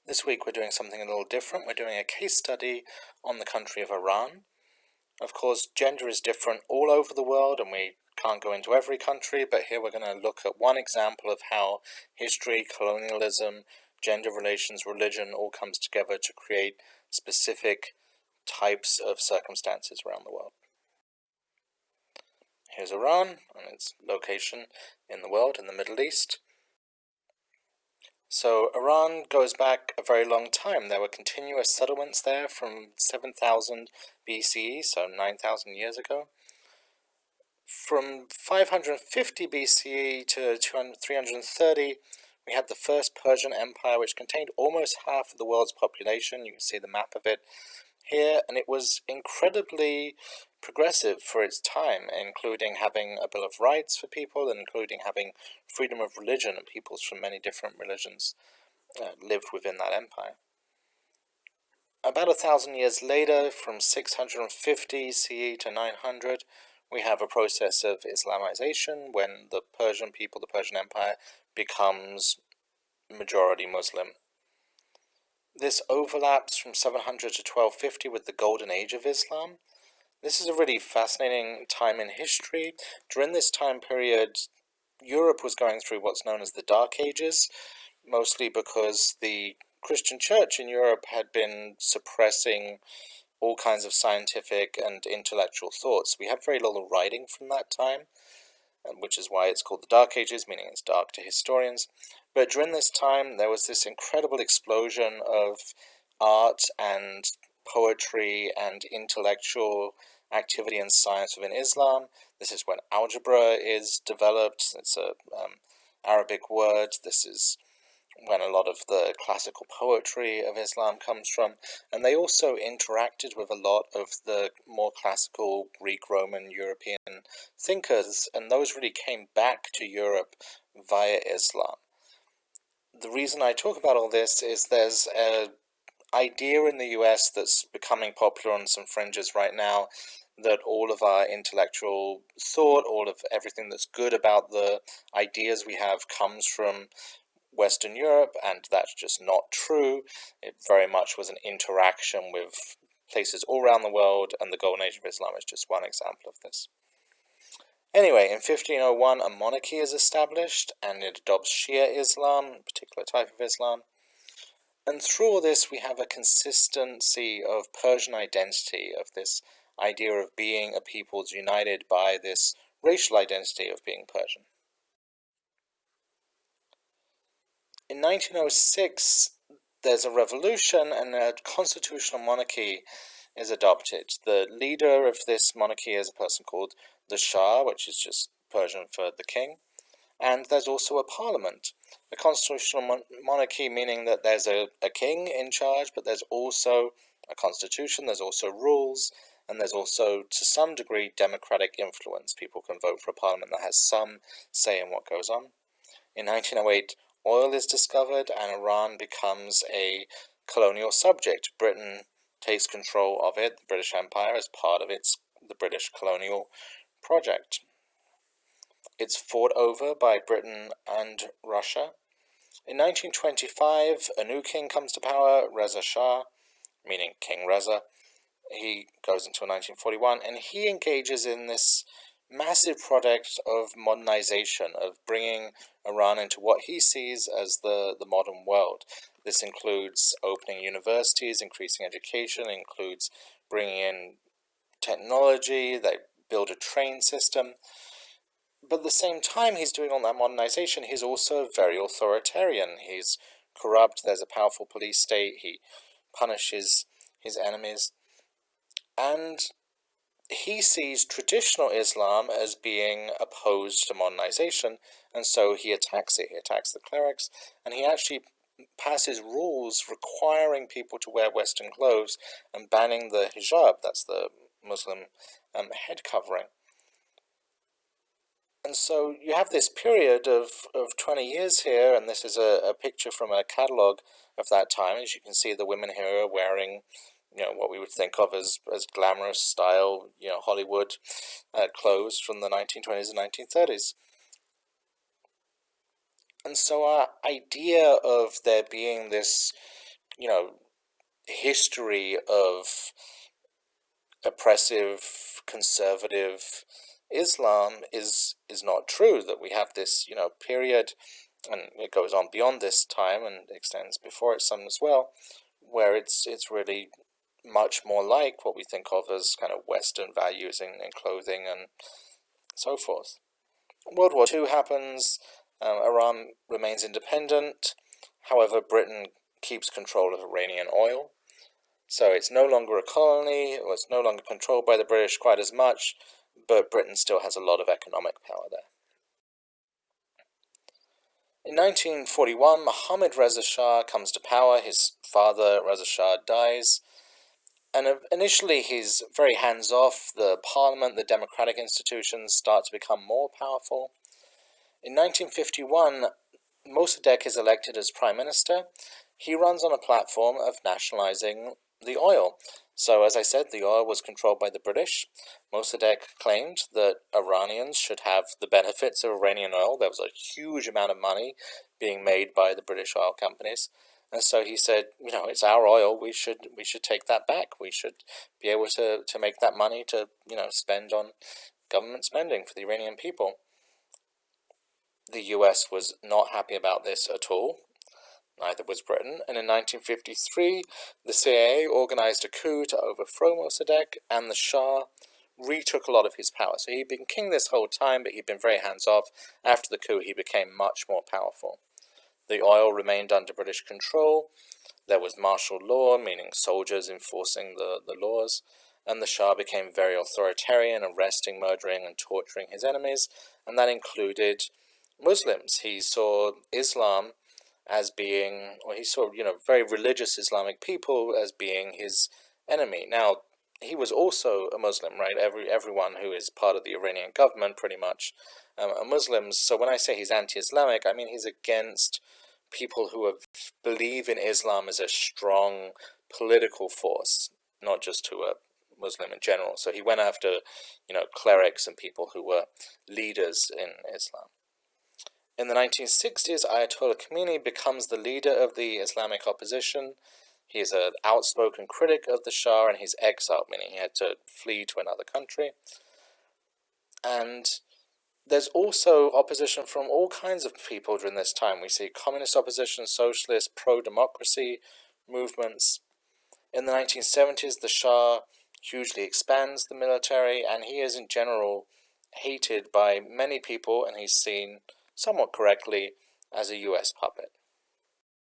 This week we're doing something a little different. We're doing a case study on the country of Iran. Of course, gender is different all over the world, and we can't go into every country, but here we're going to look at one example of how history, colonialism, gender relations, religion all comes together to create specific types of circumstances around the world. Here's Iran and its location in the world, in the Middle East. So Iran goes back a very long time. There were continuous settlements there from 7,000 BCE, so 9,000 years ago. From 550 BCE to 330, we had the first Persian Empire, which contained almost half of the world's population. You can see the map of it here, and it was incredibly progressive for its time, including having a Bill of Rights for people, and including having freedom of religion, and peoples from many different religions lived within that empire. About 1,000 years later, from 650 CE to 900, we have a process of Islamization when the Persian people, the Persian Empire, becomes majority Muslim. This overlaps from 700 to 1250 with the Golden Age of Islam. This is a really fascinating time in history. During this time period, Europe was going through what's known as the Dark Ages, mostly because the Christian church in Europe had been suppressing all kinds of scientific and intellectual thoughts. We have very little writing from that time, which is why it's called the Dark Ages, meaning it's dark to historians. But during this time, there was this incredible explosion of art and poetry and intellectual activity and science within Islam. This is when algebra is developed. It's a Arabic word. This is when a lot of the classical poetry of Islam comes from, and they also interacted with a lot of the more classical Greek, Roman, European thinkers, and those really came back to Europe via Islam. The reason I talk about all this is there's an idea in the US that's becoming popular on some fringes right now, that all of our intellectual thought, all of everything that's good about the ideas we have comes from Western Europe, and that's just not true. It very much was an interaction with places all around the world, and the Golden Age of Islam is just one example of this. Anyway, in 1501, a monarchy is established, and it adopts Shia Islam, a particular type of Islam. And through all this, we have a consistency of Persian identity, of this idea of being a people united by this racial identity of being Persian. In 1906, there's a revolution and a constitutional monarchy is adopted. The leader of this monarchy is a person called the Shah, which is just Persian for the king. And there's also a parliament. A constitutional monarchy meaning that there's a king in charge, but there's also a constitution, there's also rules, and there's also, to some degree, democratic influence. People can vote for a parliament that has some say in what goes on. In 1908, oil is discovered and Iran becomes a colonial subject. Britain takes control of it, the British Empire, as part of the British colonial project. It's fought over by Britain and Russia. In 1925, a new king comes to power, Reza Shah, meaning King Reza. He goes until 1941, and he engages in this massive project of modernization, of bringing Iran into what he sees as the modern world. This includes opening universities, increasing education, includes bringing in technology, they build a train system. But at the same time he's doing all that modernization, he's also very authoritarian. He's corrupt, there's a powerful police state, he punishes his enemies. And he sees traditional Islam as being opposed to modernization, and so he attacks it. He attacks the clerics, and he actually passes rules requiring people to wear Western clothes and banning the hijab, that's the Muslim head covering. And so you have this period of 20 years here, and this is a picture from a catalogue of that time. As you can see, the women here are wearing what we would think of as glamorous style, Hollywood clothes from the 1920s and 1930s. And so our idea of there being this history of oppressive, conservative Islam is not true, that we have this, period, and it goes on beyond this time and extends before it some as well, where it's really much more like what we think of as kind of Western values in clothing and so forth. World War II happens, Iran remains independent, however Britain keeps control of Iranian oil. So it's no longer a colony, it's no longer controlled by the British quite as much, but Britain still has a lot of economic power there. In 1941, Mohammad Reza Shah comes to power. His father, Reza Shah, dies. And initially he's very hands-off. The parliament, the democratic institutions start to become more powerful. In 1951, Mossadegh is elected as prime minister. He runs on a platform of nationalizing the oil. So, as I said, the oil was controlled by the British. Mossadegh claimed that Iranians should have the benefits of Iranian oil. There was a huge amount of money being made by the British oil companies. And so he said, it's our oil, we should take that back. We should be able to make that money to, spend on government spending for the Iranian people. The US was not happy about this at all. Neither was Britain, and in 1953, the CIA organized a coup to overthrow Mossadegh, and the Shah retook a lot of his power. So he'd been king this whole time, but he'd been very hands-off. After the coup, he became much more powerful. The oil remained under British control. There was martial law, meaning soldiers enforcing the laws, and the Shah became very authoritarian, arresting, murdering, and torturing his enemies, and that included Muslims. He saw Islam as being, or he saw, very religious Islamic people as being his enemy. Now, he was also a Muslim, right? Everyone who is part of the Iranian government, pretty much, are Muslims. So when I say he's anti-Islamic, I mean he's against people who believe in Islam as a strong political force, not just who are Muslim in general. So he went after, clerics and people who were leaders in Islam. In the 1960s, Ayatollah Khomeini becomes the leader of the Islamic opposition. He is an outspoken critic of the Shah, and he's exiled, meaning he had to flee to another country. And there's also opposition from all kinds of people during this time. We see communist opposition, socialist, pro-democracy movements. In the 1970s, the Shah hugely expands the military, and he is in general hated by many people, and he's seen, somewhat correctly, as a US puppet.